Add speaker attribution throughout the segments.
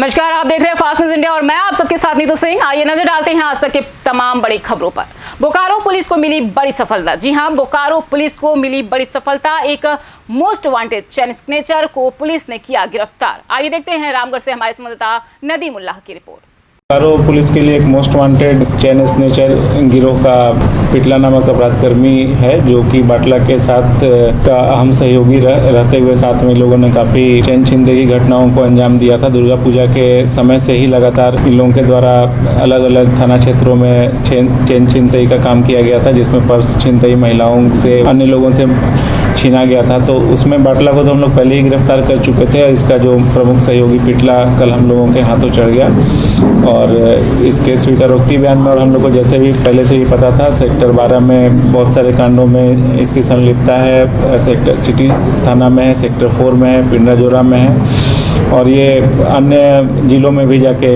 Speaker 1: नमस्कार, आप देख रहे हैं फास्ट न्यूज इंडिया और मैं आप सबके साथ नीतू सिंह। आइए नजर डालते हैं आज तक के तमाम बड़ी खबरों पर। बोकारो पुलिस को मिली बड़ी सफलता। जी हां, बोकारो पुलिस को मिली बड़ी सफलता। एक मोस्ट वांटेड चेन स्नेचर को पुलिस ने किया गिरफ्तार। आइए देखते हैं रामगढ़ से हमारे संवाददाता नदीम उल्लाह की रिपोर्ट।
Speaker 2: बोकारो पुलिस के लिए एक मोस्ट वांटेड चेन स्नेचर गिरोह का पिटला नामक अपराधकर्मी है, जो कि बाटला के साथ का अहम सहयोगी रहते हुए साथ में लोगों ने काफी चेन छीनने की घटनाओं को अंजाम दिया था। दुर्गा पूजा के समय से ही लगातार इन लोगों के द्वारा अलग अलग थाना क्षेत्रों में चेन छीनतई का काम किया गया था, जिसमें पर्स छीनतई महिलाओं से अन्य लोगों से छीना गया था। तो उसमें बाटला को तो हम लोग पहले ही गिरफ्तार कर चुके थे। इसका जो प्रमुख सहयोगी पिटला कल हम लोगों के हाथों चढ़ गया और इसके स्वीकारोक्ति बयान में, और हम लोग को जैसे भी पहले से ही पता था, सेक्टर 12 में बहुत सारे कांडों में इसकी संलिप्तता है। सेक्टर सिटी थाना में है, सेक्टर 4 में है, पिंडराजोरा में है और ये अन्य जिलों में भी जाके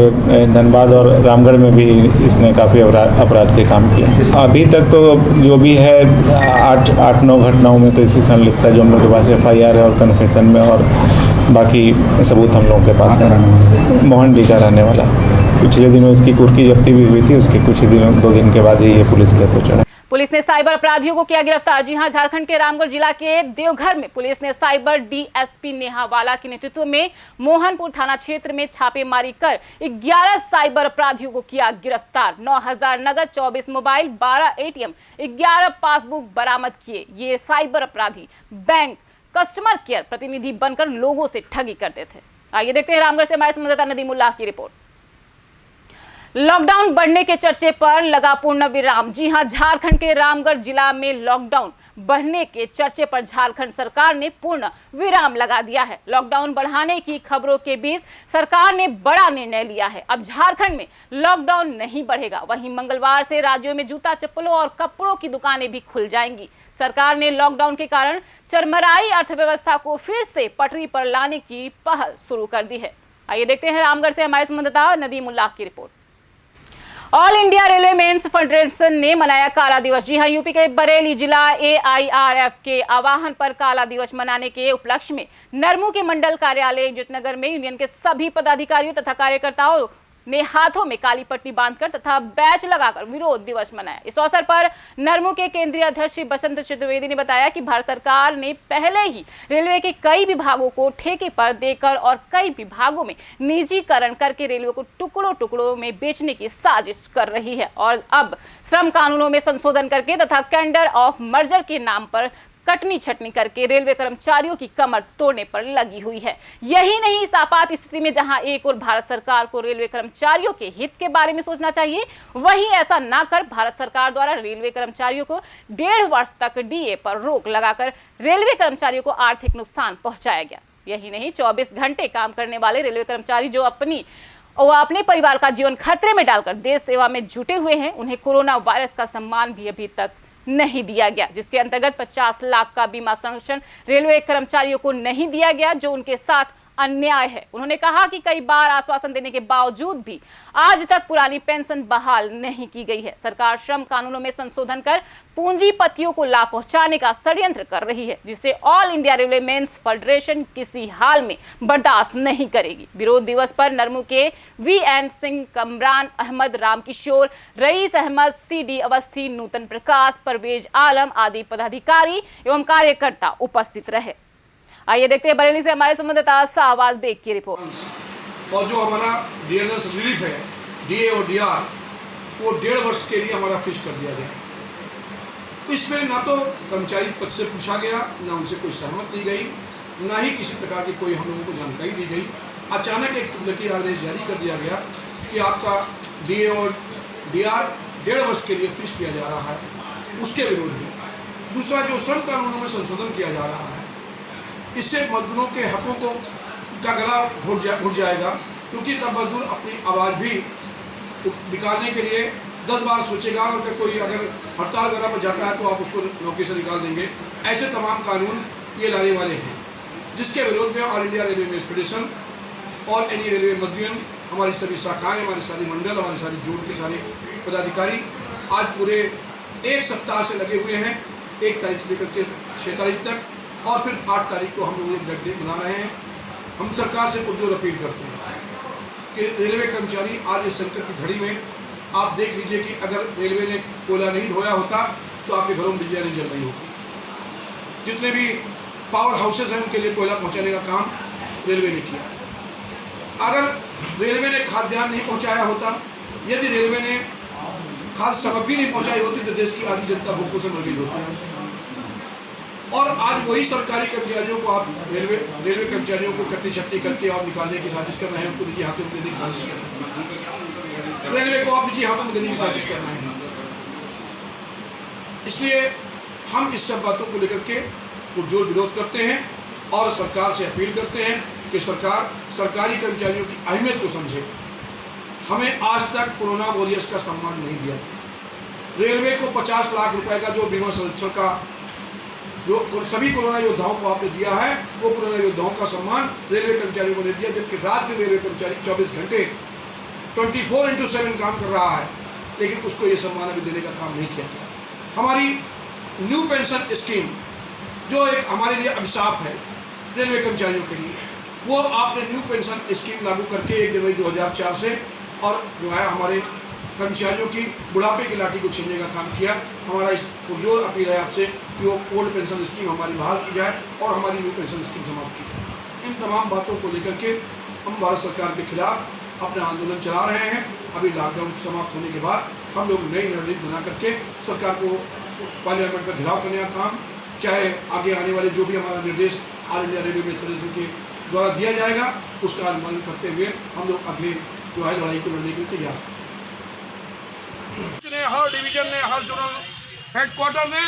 Speaker 2: धनबाद और रामगढ़ में भी इसने काफ़ी अपराध के काम किए। अभी तक तो जो भी है 8-9 घटनाओं में तो इसकी संलिप्तता जो हम लोग के पास FIR है और कन्फेशन में, और बाकी सबूत हम लोगों के पास है। मोहन का रहने वाला। पिछले दिनों इसकी कुर्की जब्ती भी हुई थी, उसके कुछ ही दिनों 2 दिन के बाद ही ये पुलिस के हाथों चढ़ा।
Speaker 1: पुलिस ने साइबर अपराधियों को किया गिरफ्तार। जी हां, झारखंड के रामगढ़ जिला के देवघर में पुलिस ने साइबर DSP नेहा वाला के नेतृत्व में मोहनपुर थाना क्षेत्र में छापेमारी कर 11 साइबर अपराधियों को किया गिरफ्तार। 9,000 नगद, 24 मोबाइल, 12 ATM, 11 पासबुक बरामद किए। ये साइबर अपराधी बैंक कस्टमर केयर प्रतिनिधि बनकर लोगों से ठगी करते थे। आइए देखते हैं रामगढ़ से हमारे संवाददाता नदीम उल्लाह की रिपोर्ट। लॉकडाउन बढ़ने के चर्चे पर लगा पूर्ण विराम। जी हां, झारखंड के रामगढ़ जिला में लॉकडाउन बढ़ने के चर्चे पर झारखंड सरकार ने पूर्ण विराम लगा दिया है। लॉकडाउन बढ़ाने की खबरों के बीच सरकार ने बड़ा निर्णय लिया है। अब झारखंड में लॉकडाउन नहीं बढ़ेगा। वहीं मंगलवार से राज्यों में जूता, चप्पलों और कपड़ों की दुकानें भी खुल जाएंगी। सरकार ने लॉकडाउन के कारण चरमराई अर्थव्यवस्था को फिर से पटरी पर लाने की पहल शुरू कर दी है। आइए देखते हैं रामगढ़ से हमारे संवाददाता नदीम उल्लाह की report. All India railway men's federation ने मनाया काला दिवस। जी हां, यूपी के बरेली जिला AIRF के आह्वान पर काला दिवस मनाने के उपलक्ष्य में नरमू के मंडल कार्यालय जितनगर में यूनियन के सभी पदाधिकारियों तथा कार्यकर्ताओं ने हाथों में काली पट्टी बांधकर तथा बैच लगाकर विरोध दिवस मनाया। इस अवसर पर नरमू के केंद्रीय अध्यक्ष श्री बसंत चतुर्वेदी ने बताया कि भारत सरकार ने पहले ही रेलवे के कई विभागों को ठेके पर देकर और कई विभागों में निजीकरण करके रेलवे को टुकड़ों टुकड़ों में बेचने की साजिश कर रही है और अब श्रम कानूनों में संशोधन करके तथा टेंडर ऑफ मर्जर के नाम पर कटनी छटनी करके रेलवे कर्मचारियों की कमर तोड़ने पर लगी हुई है। यही नहीं, इस आपात स्थिति में जहां एक और भारत सरकार को रेलवे कर्मचारियों के हित के बारे में सोचना चाहिए, वहीं ऐसा ना कर भारत सरकार द्वारा रेलवे कर्मचारियों को 1.5 वर्ष तक DA पर रोक लगाकर रेलवे कर्मचारियों को आर्थिक नुकसान पहुंचाया गया। यही नहीं, 24 घंटे काम करने वाले रेलवे कर्मचारी जो अपने परिवार का जीवन खतरे में डालकर देश सेवा में जुटे हुए हैं, उन्हें कोरोना वायरस का सम्मान भी अभी तक नहीं दिया गया, जिसके अंतर्गत 50 लाख का बीमा संरक्षण रेलवे कर्मचारियों को नहीं दिया गया, जो उनके साथ अन्याय है। उन्होंने कहा कि कई बार आश्वासन देने के बावजूद भी आज तक पुरानी पेंशन बहाल नहीं की गई है। सरकार श्रम कानूनों में संशोधन कर पूंजीपतियों को लाभ पहुंचाने का षड्यंत्र कर रही है, जिसे all India railway men's federation किसी हाल में बर्दाश्त नहीं करेगी। विरोध दिवस पर नरमू के VN Singh, Kamran Ahmad, Ramkishore, rice Ahmad, CD Awasthi, नूतन प्रकाश, परवेज आलम आदि पदाधिकारी एवं कार्यकर्ता उपस्थित रहे। आइए देखते हैं बरेली से हमारे संवाददाता शाहबाज बेग की रिपोर्ट।
Speaker 3: और जो हमारा DNS रिलीफ है, DA और DR, वो 1.5 वर्ष के लिए हमारा फिक्स कर दिया गया। इसमें ना तो कर्मचारी पद से पूछा गया, ना उनसे कोई सहमत दी गई, ना ही किसी प्रकार की कोई हम लोगों को जानकारी दी गई। अचानक एक तुगलकी आदेश जारी कर दिया गया कि आपका DA और DR 1.5 वर्ष के लिए फिक्स किया जा रहा है, उसके विरोध में। दूसरा, जो श्रम कानूनों में संशोधन किया जा रहा है, इससे मजदूरों के हकों का गला घुट जाएगा, क्योंकि तब मजदूर अपनी आवाज़ भी निकालने के लिए 10 बार सोचेगा और कोई अगर हड़ताल वगैरह पर जाता है तो आप उसको नौकरी से निकाल देंगे। ऐसे तमाम कानून ये लाने वाले हैं, जिसके विरोध में all India railway men's federation और एनी रेलवे यूनियन, हमारी सभी शाखाएँ, हमारे सारे मंडल, हमारे सारे जोड़ के सारे पदाधिकारी आज पूरे 1 सप्ताह से लगे हुए हैं। 1 तारीख से लेकर के 6 तारीख तक, और फिर 8 तारीख को हम लोग एक ब्लड डे मना रहे हैं। हम सरकार से पुरजोर अपील करते हैं कि रेलवे कर्मचारी आज इस संकट की घड़ी में आप देख लीजिए कि अगर रेलवे ने कोयला नहीं ढोया होता तो आपके घरों में बिजलियाँ नहीं जल रही होती। जितने भी पावर हाउसेज हैं उनके लिए कोयला पहुंचाने का काम रेलवे ने किया। अगर रेलवे ने खाद्यान्न नहीं पहुंचाया होता, यदि रेलवे ने खाद्य सामग्री नहीं पहुंचाई होती तो देश की आधी जनता भूखों से मर गई होती। और आज वही सरकारी कर्मचारियों को आप रेलवे कर्मचारियों को कट्टी छट्टी करके और निकालने की साजिश कर रहे हैं, उसको निजी हाथों में देने की साजिश कर रहे हैं। रेलवे को आप निजी हाथों में देने की साजिश कर रहे हैं। इसलिए हम इस सब बातों को लेकर के पुरजोर विरोध करते हैं और सरकार से अपील करते हैं कि सरकार सरकारी कर्मचारियों की अहमियत को समझे। हमें आज तक कोरोना वॉरियर्स का सम्मान नहीं दिया। रेलवे को 50 लाख रुपए का जो बीमा संरक्षण का जो सभी कोरोना योद्धाओं को आपने दिया है, वो कोरोना योद्धाओं का सम्मान रेलवे कर्मचारियों को नहीं दिया, जबकि रात में रेलवे कर्मचारी 24 घंटे 24x7 काम कर रहा है, लेकिन उसको ये सम्मान अभी देने का काम नहीं किया गया। हमारी न्यू पेंशन स्कीम जो एक हमारे लिए अभिशाप है रेलवे कर्मचारियों के लिए, वो आपने न्यू पेंशन स्कीम लागू करके 1 जनवरी 2004 से और जो है हमारे कर्मचारियों की बुढ़ापे की लाठी को छीनने का काम किया। हमारा इस पुरजोर अपील है आपसे कि वो ओल्ड पेंशन स्कीम हमारी बहाल की जाए और हमारी न्यू पेंशन स्कीम समाप्त की जाए। इन तमाम बातों को लेकर के हम भारत सरकार के खिलाफ अपना आंदोलन चला रहे हैं। अभी लॉकडाउन समाप्त होने के बाद हम लोग नई रणनीति बना करके सरकार को पार्लियामेंट पर घेराव करने का काम, चाहे आगे आने वाले जो भी हमारा निर्देश ऑल इंडिया रेलवे फेडरेशन के द्वारा दिया जाएगा, उसका अनुपालन करते हुए हम लोग अगली जो है लड़ाई को लड़ने के लिए तैयार हैं। हर डिवीजन ने, हर जोनल हेडक्वार्टर ने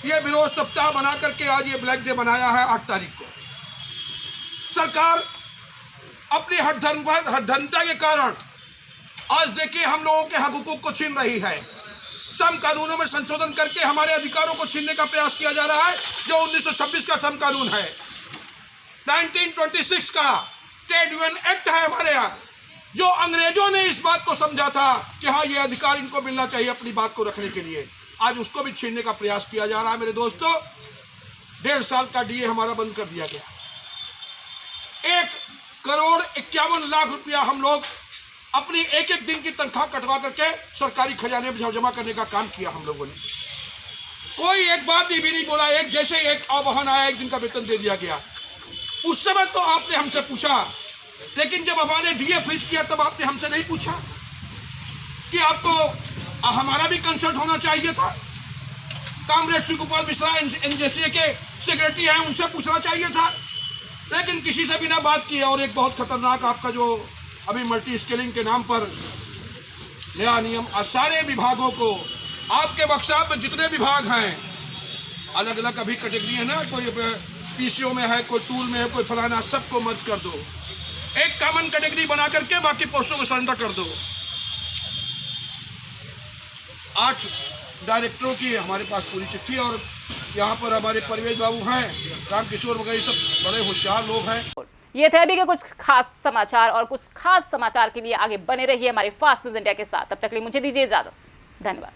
Speaker 3: ये विरोध सप्ताह बना करके आज ये ब्लैक डे बनाया है 8 तारीख को। सरकार अपनी हठधर्मिता के कारण आज देखिए हम लोगों के हक हुकूक को छीन रही है। श्रम कानूनों में संशोधन करके हमारे अधिकारों को छीनने का प्रयास किया जा रहा है, जो 1926 का श्रम कानून है, 1926 का ट्रेड यूनियन एक्ट है हमारे यहाँ, जो अंग्रेजों ने इस बात को समझा था कि हाँ ये अधिकार इनको मिलना चाहिए अपनी बात को रखने के लिए, आज उसको भी छीनने का प्रयास किया जा रहा है। मेरे दोस्तों, 1.5 साल का डीए हमारा बंद कर दिया गया। 1,51,00,000 रुपया हम लोग अपनी एक दिन की तनख्वाह कटवा करके सरकारी खजाने में जमा करने का काम किया हम लोगों ने। कोई एक बात भी नहीं बोला। एक जैसे एक आह्वान आया, 1 दिन का वेतन दे दिया गया। उस समय तो आपने हमसे पूछा, लेकिन जब हमारे डीए फ्रीज किया तब आपने हमसे नहीं पूछा कि आपको हमारा भी कंसल्ट होना चाहिए था। कामरेड श्री गोपाल मिश्रा एनजेसी के सेक्रेटरी हैं, उनसे पूछना चाहिए था, लेकिन किसी से भी ना बात की। और एक बहुत खतरनाक आपका जो अभी मल्टी स्केलिंग के नाम पर नया नियम, सारे विभागों को, आपके वर्कशॉप में जितने विभाग हैं अलग अलग अभी कैटेगरी है ना, कोई पीसीओ में है, कोई टूल में है, कोई फलाना, सबको मर्ज कर दो, एक कॉमन कैटेगरी बना करके बाकी पोस्टों को सरेंडर कर दो। 8 डायरेक्टरों की हमारे पास पूरी चिट्ठी, और यहाँ पर हमारे परवेज बाबू हैं, राम किशोर वगैरह, सब बड़े होशियार लोग हैं।
Speaker 1: ये थे अभी के कुछ खास समाचार, और कुछ खास समाचार के लिए आगे बने रहिए हमारे फास्ट न्यूज इंडिया के साथ। तब तक के लिए मुझे दीजिए इजाजत। धन्यवाद।